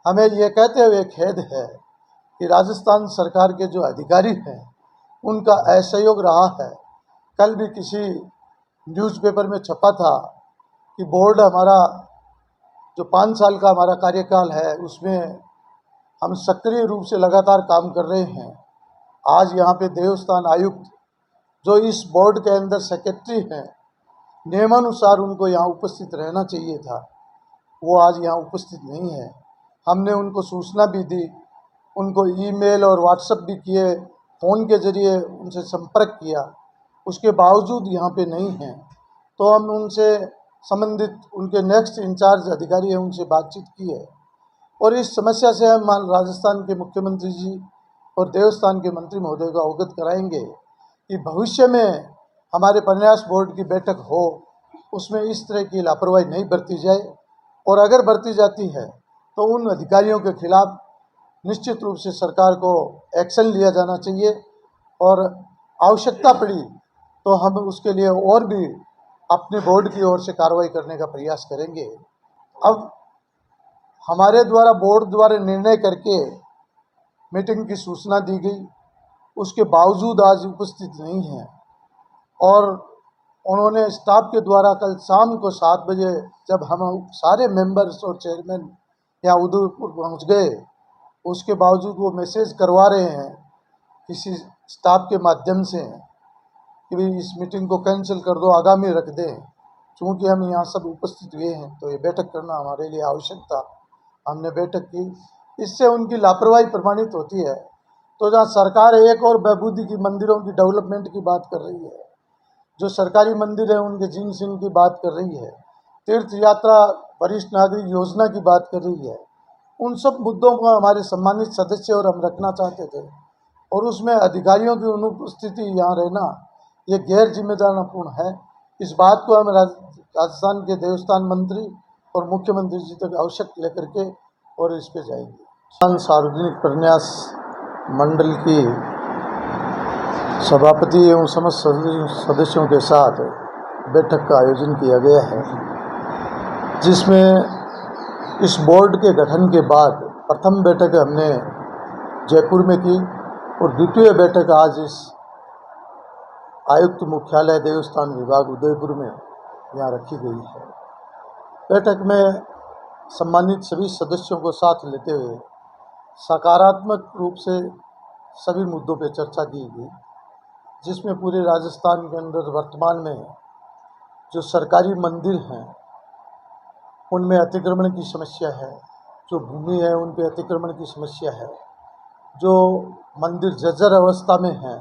हमें ये कहते हुए खेद है कि राजस्थान सरकार के जो अधिकारी हैं उनका असहयोग रहा है। कल भी किसी न्यूज़पेपर में छपा था कि बोर्ड हमारा जो 5 साल का हमारा कार्यकाल है उसमें हम सक्रिय रूप से लगातार काम कर रहे हैं। आज यहाँ पे देवस्थान आयुक्त जो इस बोर्ड के अंदर सेक्रेटरी हैं, नियमानुसार उनको यहाँ उपस्थित रहना चाहिए था, वो आज यहाँ उपस्थित नहीं है। हमने उनको सूचना भी दी, उनको ईमेल और व्हाट्सएप भी किए, फ़ोन के ज़रिए उनसे संपर्क किया, उसके बावजूद यहाँ पे नहीं हैं। तो हम उनसे संबंधित उनके नेक्स्ट इंचार्ज अधिकारी हैं उनसे बातचीत की है और इस समस्या से हम राजस्थान के मुख्यमंत्री जी और देवस्थान के मंत्री महोदय को अवगत कराएंगे कि भविष्य में हमारे प्रन्यास बोर्ड की बैठक हो उसमें इस तरह की लापरवाही नहीं बरती जाए, और अगर बरती जाती है तो उन अधिकारियों के खिलाफ निश्चित रूप से सरकार को एक्शन लिया जाना चाहिए और आवश्यकता पड़ी तो हम उसके लिए और भी अपने बोर्ड की ओर से कार्रवाई करने का प्रयास करेंगे। अब हमारे द्वारा बोर्ड द्वारा निर्णय करके मीटिंग की सूचना दी गई, उसके बावजूद आज उपस्थित नहीं हैं और उन्होंने स्टाफ के द्वारा कल शाम को 7 बजे जब हम सारे मेंबर्स और चेयरमैन यहाँ उदयपुर पहुँच गए, उसके बावजूद वो मैसेज करवा रहे हैं किसी स्टाफ के माध्यम से कि भाई इस मीटिंग को कैंसिल कर दो, आगामी रख दें। चूँकि हम यहाँ सब उपस्थित हुए हैं तो ये बैठक करना हमारे लिए आवश्यक था, हमने बैठक की। इससे उनकी लापरवाही प्रमाणित होती है। तो जहाँ सरकार एक और बहबूदी की मंदिरों की डेवलपमेंट की बात कर रही है, जो सरकारी मंदिर है उनके जीर्ण शीर्ण की बात कर रही है, तीर्थ यात्रा वरिष्ठ नागरिक योजना की बात कर रही है, उन सब मुद्दों को हमारे सम्मानित सदस्य और हम रखना चाहते थे और उसमें अधिकारियों की अनुपस्थिति यहाँ रहना ये गैर जिम्मेदारापूर्ण है। इस बात को हम राजस्थान के देवस्थान मंत्री और मुख्यमंत्री जी तक आवश्यक लेकर के और इस पे जाएंगे। सार्वजनिक प्रन्यास मंडल की सभापति एवं समस्त सदस्यों के साथ बैठक का आयोजन किया गया है, जिसमें इस बोर्ड के गठन के बाद प्रथम बैठक हमने जयपुर में की और द्वितीय बैठक आज इस आयुक्त मुख्यालय देवस्थान विभाग उदयपुर में यहाँ रखी गई है। बैठक में सम्मानित सभी सदस्यों को साथ लेते हुए सकारात्मक रूप से सभी मुद्दों पर चर्चा की गई, जिसमें पूरे राजस्थान के अंदर वर्तमान में जो सरकारी मंदिर हैं उनमें अतिक्रमण की समस्या है, जो भूमि है उन पे अतिक्रमण की समस्या है, जो मंदिर जर्जर अवस्था में हैं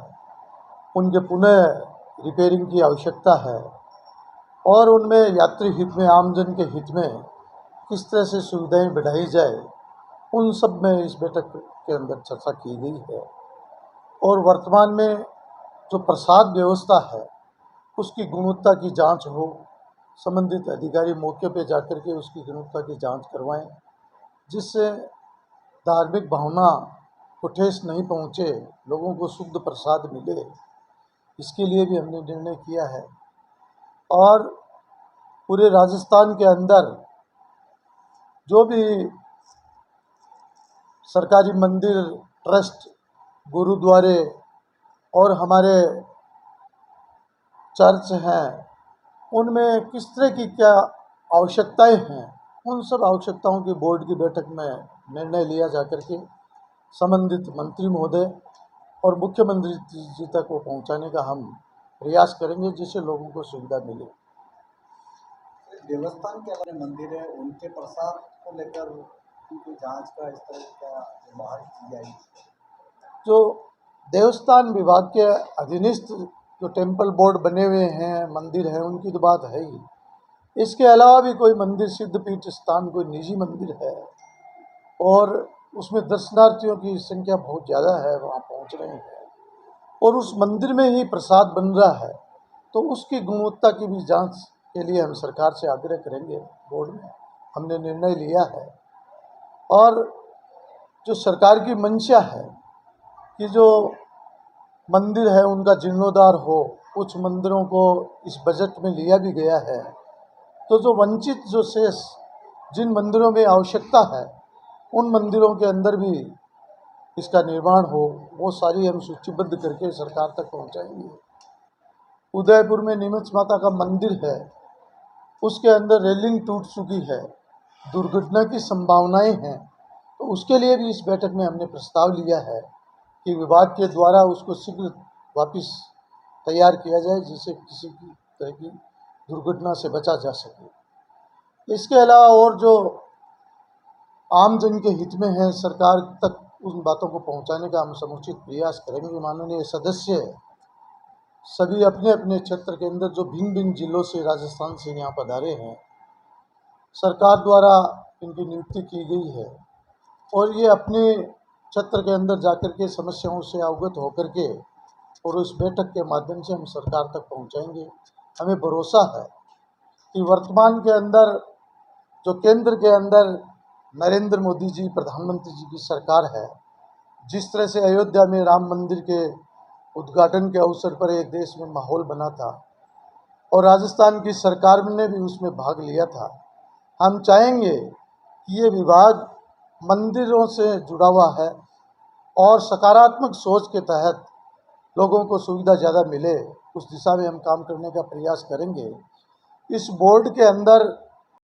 उनके पुनः रिपेयरिंग की आवश्यकता है और उनमें यात्री हित में, आमजन के हित में किस तरह से सुविधाएं बढ़ाई जाए, उन सब में इस बैठक के अंदर चर्चा की गई है। और वर्तमान में जो प्रसाद व्यवस्था है उसकी गुणवत्ता की जांच हो, संबंधित अधिकारी मौके पर जाकर के उसकी गुणवत्ता की जांच करवाएं, जिससे धार्मिक भावना को ठेस नहीं पहुँचे, लोगों को शुद्ध प्रसाद मिले, इसके लिए भी हमने निर्णय किया है। और पूरे राजस्थान के अंदर जो भी सरकारी मंदिर, ट्रस्ट, गुरुद्वारे और हमारे चर्च हैं, उनमें किस तरह की क्या आवश्यकताएं हैं, उन सब आवश्यकताओं की बोर्ड की बैठक में निर्णय लिया जाकर के संबंधित मंत्री महोदय और मुख्यमंत्री जी तक वो पहुंचाने का हम प्रयास करेंगे, जिससे लोगों को सुविधा मिले। देवस्थान के अपने मंदिर है, उनके प्रसाद को लेकर उनकी जांच का इस तरह का बाहर की जाएगी। जो देवस्थान विभाग के अधीनस्थ जो टेम्पल बोर्ड बने हुए हैं, मंदिर हैं, उनकी तो बात है ही। इसके अलावा भी कोई मंदिर, सिद्धपीठ स्थान, कोई निजी मंदिर है और उसमें दर्शनार्थियों की संख्या बहुत ज़्यादा है, वहाँ पहुँच रहे हैं और उस मंदिर में ही प्रसाद बन रहा है, तो उसकी गुणवत्ता की भी जांच के लिए हम सरकार से आग्रह करेंगे। बोर्ड में हमने निर्णय लिया है और जो सरकार की मंशा है कि जो मंदिर है उनका जीर्णोद्धार हो, कुछ मंदिरों को इस बजट में लिया भी गया है, तो जो वंचित, जो शेष जिन मंदिरों में आवश्यकता है उन मंदिरों के अंदर भी इसका निर्माण हो, वो सारी हम सूचीबद्ध करके सरकार तक पहुंचाएंगे। उदयपुर में नीमच माता का मंदिर है, उसके अंदर रेलिंग टूट चुकी है, दुर्घटना की संभावनाएं हैं, तो उसके लिए भी इस बैठक में हमने प्रस्ताव लिया है कि विभाग के द्वारा उसको शीघ्र वापस तैयार किया जाए, जिससे किसी की तरह की दुर्घटना से बचा जा सके। इसके अलावा और जो आम जन के हित में है, सरकार तक उन बातों को पहुंचाने का हम समुचित प्रयास करेंगे। माननीय सदस्य सभी अपने अपने क्षेत्र के अंदर जो भिन्न भिन्न जिलों से, राजस्थान से यहाँ पधारे हैं, सरकार द्वारा इनकी नियुक्ति की गई है और ये अपने क्षेत्र के अंदर जाकर के समस्याओं से अवगत होकर के और उस बैठक के माध्यम से हम सरकार तक पहुंचाएंगे। हमें भरोसा है कि वर्तमान के अंदर जो केंद्र के अंदर नरेंद्र मोदी जी प्रधानमंत्री जी की सरकार है, जिस तरह से अयोध्या में राम मंदिर के उद्घाटन के अवसर पर एक देश में माहौल बना था और राजस्थान की सरकार ने भी उसमें भाग लिया था, हम चाहेंगे कि ये विभाग मंदिरों से जुड़ा हुआ है और सकारात्मक सोच के तहत लोगों को सुविधा ज़्यादा मिले, उस दिशा में हम काम करने का प्रयास करेंगे। इस बोर्ड के अंदर